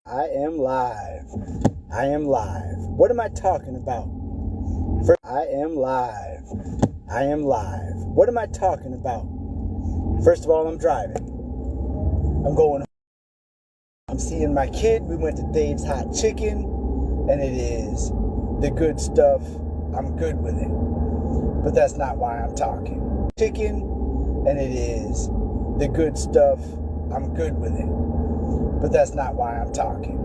I am live. I am live. What am I talking about? I am live. I am live. What am I talking about? First of all, I'm driving. I'm going home. I'm seeing my kid. We went to Dave's Hot Chicken, and it is the good stuff. I'm good with it. But that's not why I'm talking. Chicken, and it is the good stuff. I'm good with it. But that's not why I'm talking.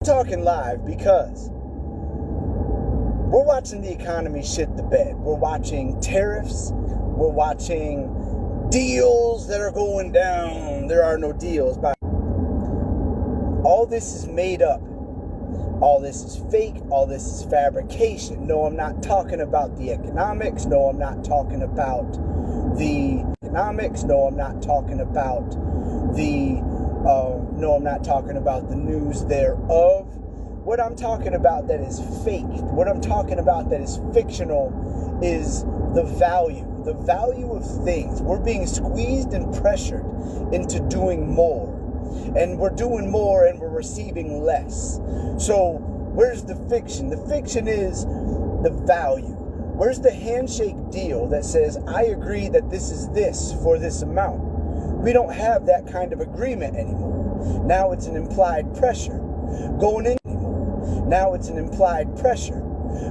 I'm talking live because we're watching the economy shit the bed. We're watching tariffs. We're watching deals that are going down. There are no deals. All this is made up. All this is fake. All this is fabrication. No, I'm not talking about the economics. No, I'm not talking about the economics. No, I'm not talking about the no, I'm not talking about the news thereof. What I'm talking about that is fake, what I'm talking about that is fictional is the value of things. We're being squeezed and pressured into doing more. And we're doing more and we're receiving less. So where's the fiction? The fiction is the value. Where's the handshake deal that says, I agree that this is this for this amount? We don't have that kind of agreement anymore. Now it's an implied pressure. Now it's an implied pressure.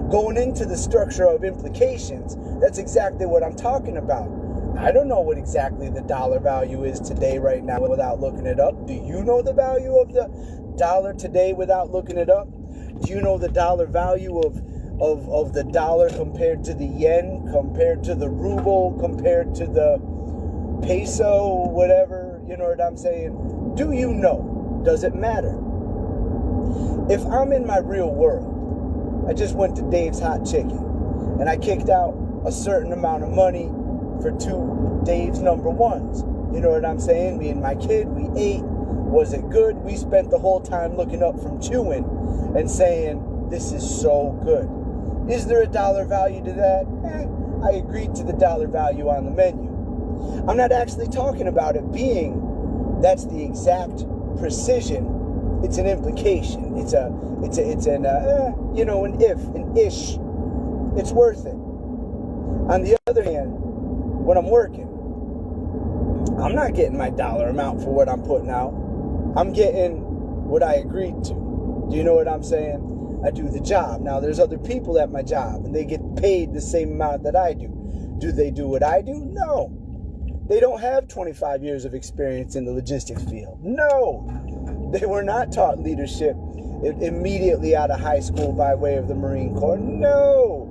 Going into the structure of implications, that's exactly what I'm talking about. I don't know what exactly the dollar value is today right now without looking it up. Do you know the value of the dollar today without looking it up? Do you know the dollar value of the dollar compared to the yen, compared to the ruble, compared to the peso, whatever, you know what I'm saying? Do you know? Does it matter? If I'm in my real world, I just went to Dave's Hot Chicken and I kicked out a certain amount of money for 2 Dave's number ones. You know what I'm saying? Me and my kid, we ate. Was it good? We spent the whole time looking up from chewing and saying, this is so good. Is there a dollar value to that? I agreed to the dollar value on the menu. I'm not actually talking about it being, that's the exact precision. It's an implication. It's an if, an ish. It's worth it. On the other hand, when I'm working, I'm not getting my dollar amount for what I'm putting out. I'm getting what I agreed to. Do you know what I'm saying? I do the job. Now, there's other people at my job, and they get paid the same amount that I do. Do they do what I do? No. They don't have 25 years of experience in the logistics field. No. They were not taught leadership immediately out of high school by way of the Marine Corps. No.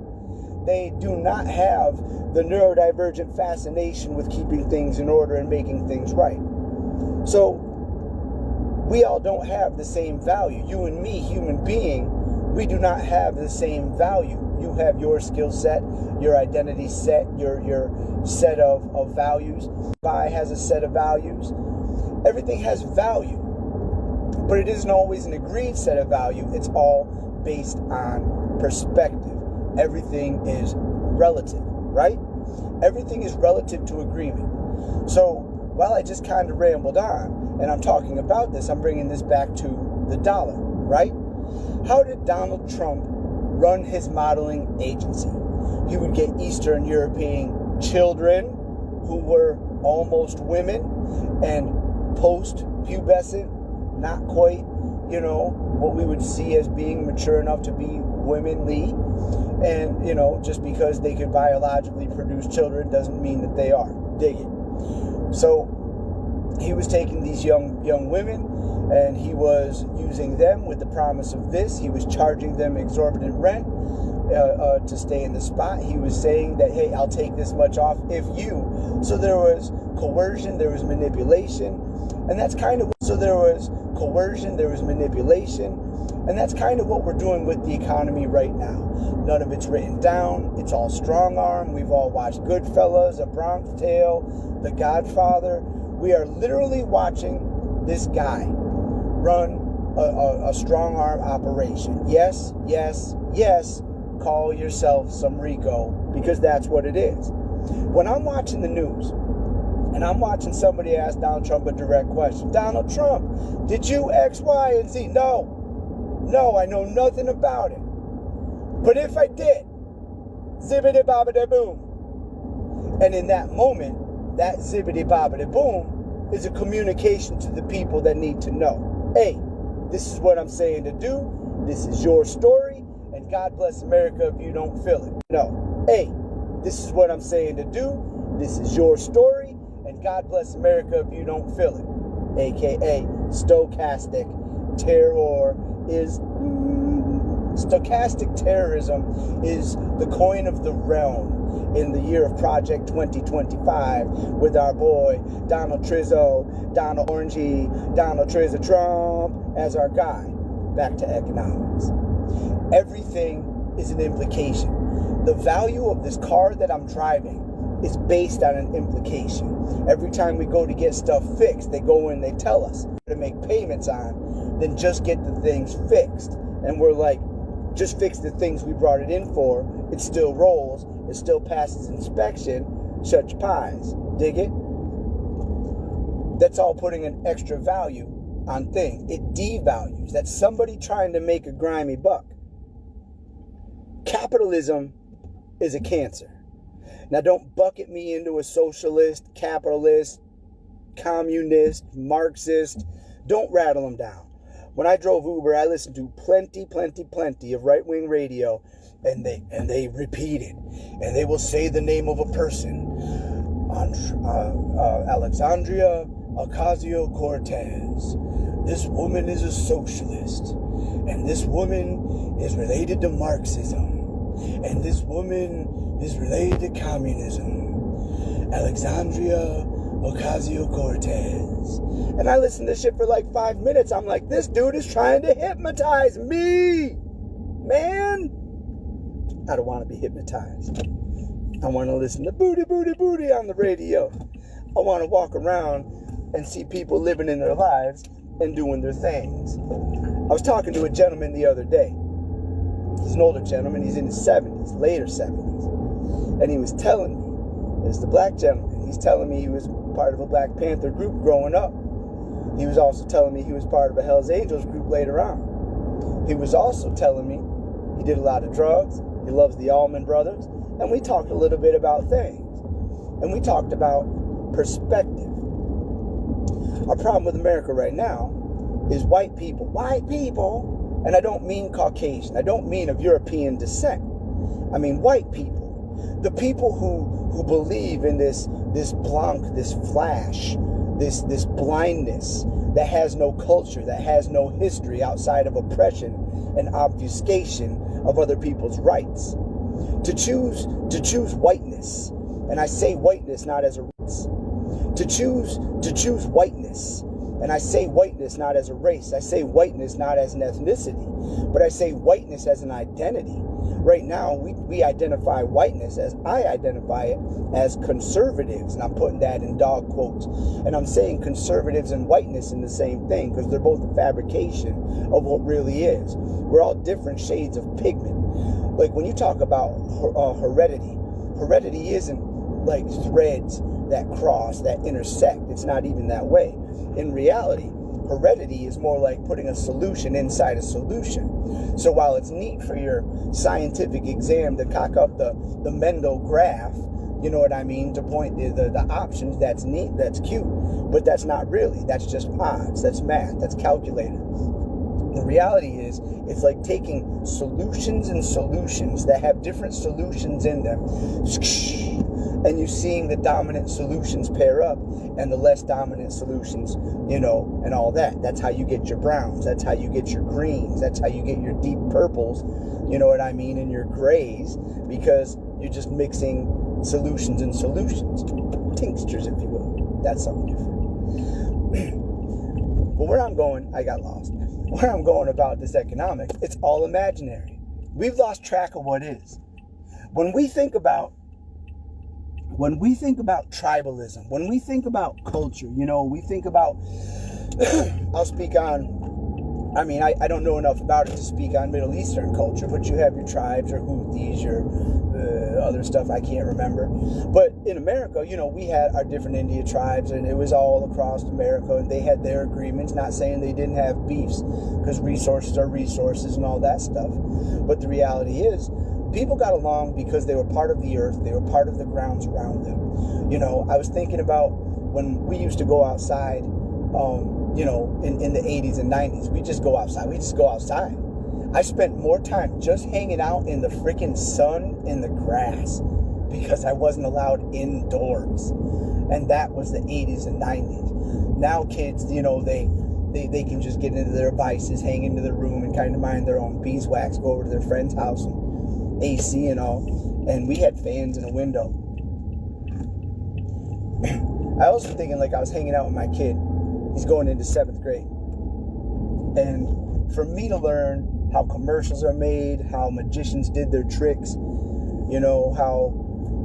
They do not have the neurodivergent fascination with keeping things in order and making things right. So we all don't have the same value. You and me, human being, we do not have the same value. You have your skill set, your identity set, your set of values. I has a set of values. Everything has value, but it isn't always an agreed set of value. It's all based on perspective. Everything is relative, right? Everything is relative to agreement. So while I just kind of rambled on, and I'm talking about this, I'm bringing this back to the dollar, right? How did Donald Trump run his modeling agency? He would get Eastern European children who were almost women and post-pubescent, not quite, what we would see as being mature enough to be womanly. And, just because they could biologically produce children doesn't mean that they are. Dig it. So he was taking these young women and he was using them with the promise of this. He was charging them exorbitant rent to stay in the spot. He was saying that, hey, I'll take this much off if you. So there was coercion, there was manipulation, and that's kind of what we're doing with the economy right now. None of it's written down. It's all strong arm. We've all watched Goodfellas, A Bronx Tale, The Godfather. We are literally watching this guy run a strong arm operation. Yes, yes, yes. Call yourself some Rico, because that's what it is. When I'm watching the news, And I'm watching somebody ask Donald Trump a direct question. Donald Trump, did you X, Y, and Z? No, I know nothing about it. But if I did, zibbity bobbity boom. And in that moment, that zibbity bobbity boom is a communication to the people that need to know. Hey, this is what I'm saying to do. This is your story. And God bless America if you don't feel it. No. Hey, this is what I'm saying to do. This is your story. And God bless America if you don't feel it. AKA stochastic terror is... Stochastic terrorism is the coin of the realm in the year of Project 2025 with our boy Donald Trizzo, Donald Orangey, Donald Trizzo Trump as our guide. Back to economics. Everything is an implication. The value of this car that I'm driving is based on an implication. Every time we go to get stuff fixed, they go in, they tell us to make payments on, then just get the things fixed. And we're like, just fix the things we brought it in for. It still rolls. It still passes inspection. Shut your pies. Dig it? That's all putting an extra value on things. It devalues. That's somebody trying to make a grimy buck. Capitalism is a cancer. Now, don't bucket me into a socialist, capitalist, communist, Marxist. Don't rattle them down. When I drove Uber, I listened to plenty of right-wing radio, and they repeat it, and they will say the name of a person, Alexandria Ocasio-Cortez. This woman is a socialist, and this woman is related to Marxism, and this woman is related to communism. Alexandria Ocasio-Cortez. And I listened to shit for like 5 minutes. I'm like, this dude is trying to hypnotize me. Man, I don't want to be hypnotized. I want to listen to booty on the radio. I want to walk around and see people living in their lives and doing their things. I was talking to a gentleman the other day. He's an older gentleman. He's in his 70s, later 70s. And he was telling me, it's the black gentleman, he's telling me he was part of a Black Panther group growing up. He was also telling me he was part of a Hells Angels group later on. He was also telling me he did a lot of drugs. He loves the Allman Brothers. And we talked a little bit about things. And we talked about perspective. Our problem with America right now is white people. White people. And I don't mean Caucasian. I don't mean of European descent. I mean white people. The people who believe in this blanc, this flash, this blindness that has no culture, that has no history outside of oppression and obfuscation of other people's rights. To choose whiteness, and I say whiteness not as a race. To choose whiteness, and I say whiteness not as a race. I say whiteness not as an ethnicity, but I say whiteness as an identity. Right now, we identify whiteness as, I identify it as conservatives, and I'm putting that in dog quotes. And I'm saying conservatives and whiteness in the same thing because they're both a fabrication of what really is. We're all different shades of pigment. Like when you talk about heredity isn't like threads that cross, that intersect. It's not even that way. In reality, heredity is more like putting a solution inside a solution. So while it's neat for your scientific exam to cock up the Mendel graph, you know what I mean, to point the options, that's neat, that's cute, but that's not really. That's just odds, that's math, that's calculator. The reality is, it's like taking solutions and solutions that have different solutions in them, and you seeing the dominant solutions pair up and the less dominant solutions, and all that. That's how you get your browns. That's how you get your greens. That's how you get your deep purples, you know what I mean, and your grays, because you're just mixing solutions and solutions. Tinctures, if you will. That's something different. But where I'm going, I got lost. Where I'm going about this economics, it's all imaginary. We've lost track of what is. When we think about tribalism, when we think about culture, we think about, I'll speak on I mean, I don't know enough about it to speak on Middle Eastern culture, but you have your tribes, your Houthis, your other stuff I can't remember. But in America, you know, we had our different India tribes, and it was all across America, and they had their agreements, not saying they didn't have beefs, because resources are resources and all that stuff. But the reality is, people got along because they were part of the earth, they were part of the grounds around them. You know, I was thinking about when we used to go outside, you know, in the 80s and 90s, we just go outside. We just go outside. I spent more time just hanging out in the freaking sun in the grass because I wasn't allowed indoors. And that was the 80s and 90s. Now kids, you know, they can just get into their devices, hang into their room and kind of mind their own beeswax, go over to their friend's house and AC and all. And we had fans in a window. I also thinking like I was hanging out with my kid. He's going into 7th grade. And for me to learn how commercials are made, how magicians did their tricks, you know, how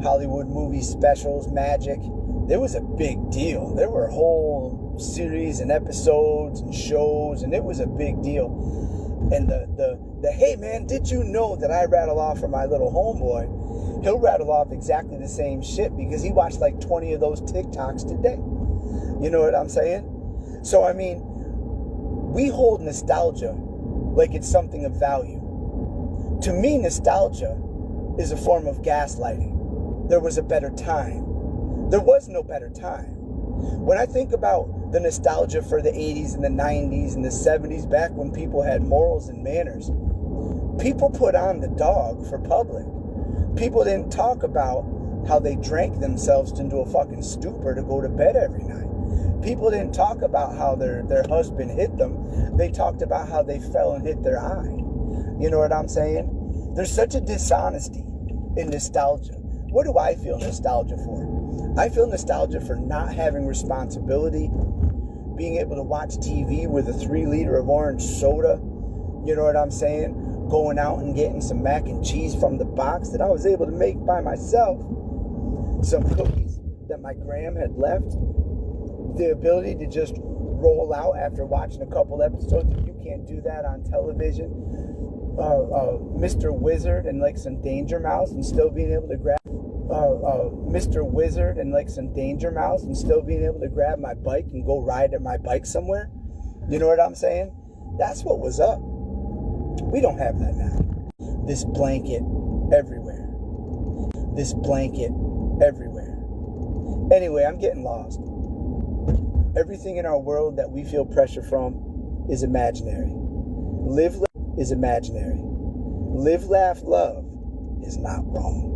Hollywood movie specials, magic, there was a big deal. There were whole series and episodes and shows, and it was a big deal. And the hey man, did you know that I rattle off for my little homeboy? He'll rattle off exactly the same shit because he watched like 20 of those TikToks today. You know what I'm saying? So, I mean, we hold nostalgia like it's something of value. To me, nostalgia is a form of gaslighting. There was a better time. There was no better time. When I think about the nostalgia for the 80s and the 90s and the 70s, back when people had morals and manners, people put on the dog for public. People didn't talk about how they drank themselves into a fucking stupor to go to bed every night. People didn't talk about how their husband hit them. They talked about how they fell and hit their eye. You know what I'm saying? There's such a dishonesty in nostalgia. What do I feel nostalgia for? I feel nostalgia for not having responsibility, being able to watch TV with a 3-liter of orange soda. You know what I'm saying? Going out and getting some mac and cheese from the box that I was able to make by myself. Some cookies that my gram had left. The ability to just roll out after watching a couple episodes. If you can't do that on television, Mr. Wizard and like some Danger Mouse and still being able to grab Mr. Wizard and like some Danger Mouse and still being able to grab my bike and go ride at my bike somewhere. You know what I'm saying? That's what was up. We don't have that now. This blanket everywhere. This blanket everywhere. Anyway, I'm getting lost. Everything in our world that we feel pressure from is imaginary. Live is imaginary. Live, laugh, love is not wrong.